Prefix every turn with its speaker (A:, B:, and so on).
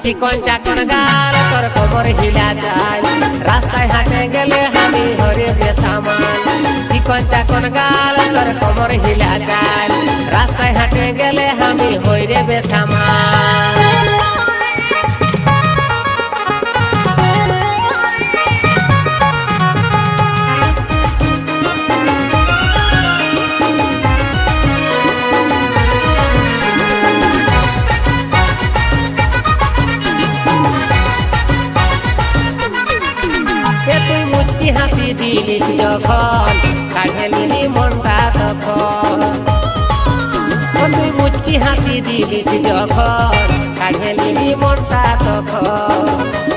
A: চিকন চাকন গাল তোর কোমর হিলা চাল রাস্তায় হাঁটে গেলে আমি হরে বেসামাল চিকন চাকন গাল তোর কোমর হিলা চাল রাস্তায় হাঁটে গেলে আমি হইরে বেসামাল হাসি দিলিস যখন কাঢ়েলিনি মনটা তখন তুই মুচকি হাসি দিলিস যখন কাঢ়েলিনি মনটা তখন